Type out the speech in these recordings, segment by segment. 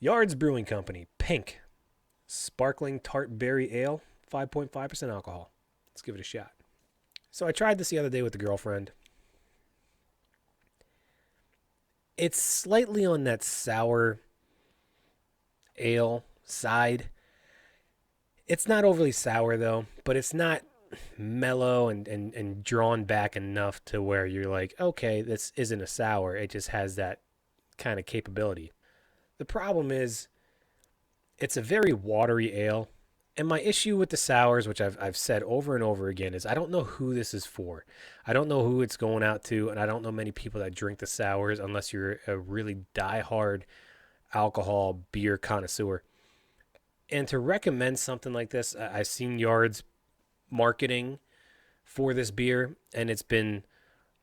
Yards Brewing Company, Pynk, Sparkling Tart Berry Ale, 5.5% alcohol. Let's give it a shot. So I tried this the other day with the girlfriend. It's slightly on that sour ale side. It's not overly sour though, but it's not mellow and drawn back enough to where you're like, okay, this isn't a sour. It just has that kind of capability. The problem is it's a very watery ale. And my issue with the sours, which I've said over and over again, is I don't know who this is for. I don't know who it's going out to, and I don't know many people that drink the sours unless you're a really diehard alcohol beer connoisseur. And to recommend something like this, I've seen Yards marketing for this beer, and it's been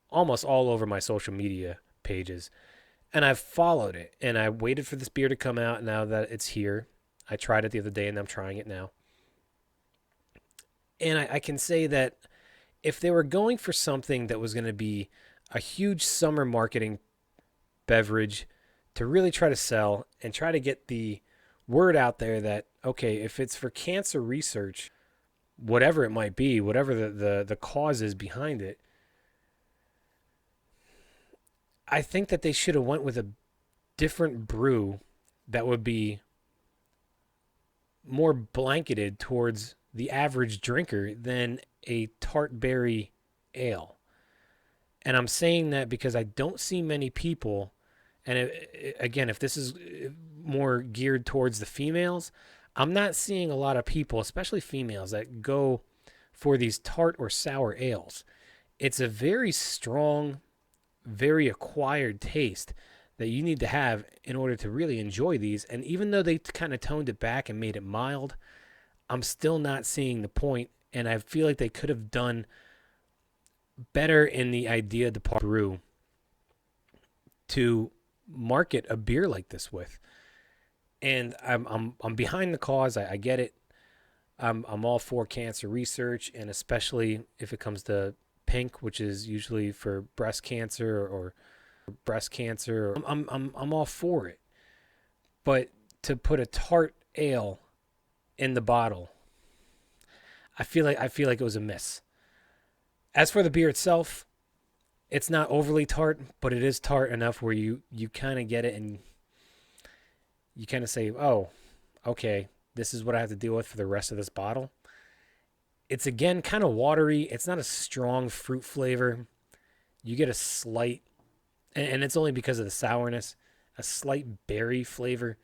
almost all over my social media pages. And I've followed it, and I waited for this beer to come out. Now that it's here, I tried it the other day, and I'm trying it now. And I can say that if they were going for something that was going to be a huge summer marketing beverage to really try to sell and try to get the word out there that, okay, if it's for cancer research, whatever it might be, whatever the cause is behind it, I think that they should have went with a different brew that would be more blanketed towards the average drinker than a tart berry ale. And I'm saying that because I don't see many people, and again, if this is more geared towards the females, I'm not seeing a lot of people, especially females, that go for these tart or sour ales. It's a very strong, very acquired taste that you need to have in order to really enjoy these. And even though they kind of toned it back and made it mild, I'm still not seeing the point, and I feel like they could have done better in the idea of the brew to market a beer like this with. And I'm behind the cause. I get it. I'm all for cancer research, and especially if it comes to Pynk, which is usually for breast cancer or breast cancer. I'm all for it. But to put a tart ale in the bottle, I feel like it was a miss. As for the beer itself, it's not overly tart, but it is tart enough where you kind of get it and you kind of say, oh, okay, this is what I have to deal with for the rest of this bottle. It's, again, kind of watery. It's not a strong fruit flavor. You get a slight, and it's only because of the sourness, a slight berry flavor.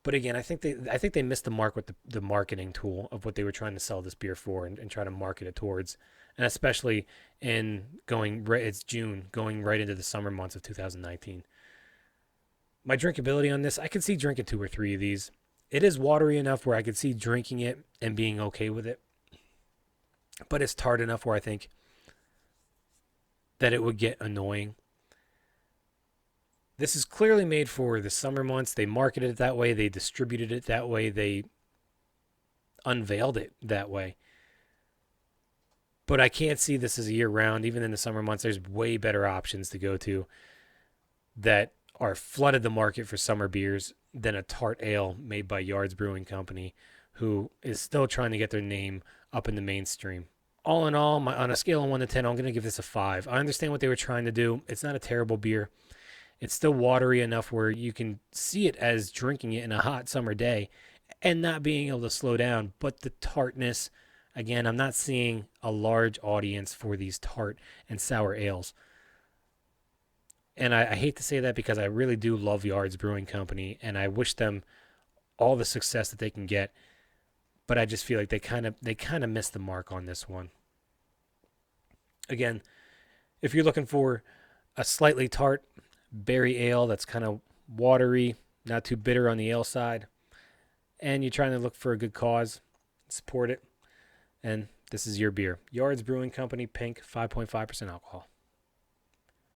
But again, I think they missed the mark with the marketing tool of what they were trying to sell this beer for and try to market it towards. And especially it's June, going right into the summer months of 2019. My drinkability on this, I could see drinking 2 or 3 of these. It is watery enough where I could see drinking it and being okay with it. But it's tart enough where I think that it would get annoying. This is clearly made for the summer months. They marketed it that way. They distributed it that way. They unveiled it that way. But I can't see this as a year-round. Even in the summer months, there's way better options to go to that are flooded the market for summer beers than a tart ale made by Yards Brewing Company, who is still trying to get their name up in the mainstream. All in all, on a scale of 1 to 10, I'm going to give this a 5. I understand what they were trying to do. It's not a terrible beer. It's still watery enough where you can see it as drinking it in a hot summer day and not being able to slow down. But the tartness, again, I'm not seeing a large audience for these tart and sour ales. And I hate to say that because I really do love Yards Brewing Company, and I wish them all the success that they can get. But I just feel like they kind of missed the mark on this one. Again, if you're looking for a slightly tart berry ale that's kind of watery, not too bitter on the ale side, and you're trying to look for a good cause, support it, and this is your beer. Yards Brewing Company, Pynk, 5.5% alcohol.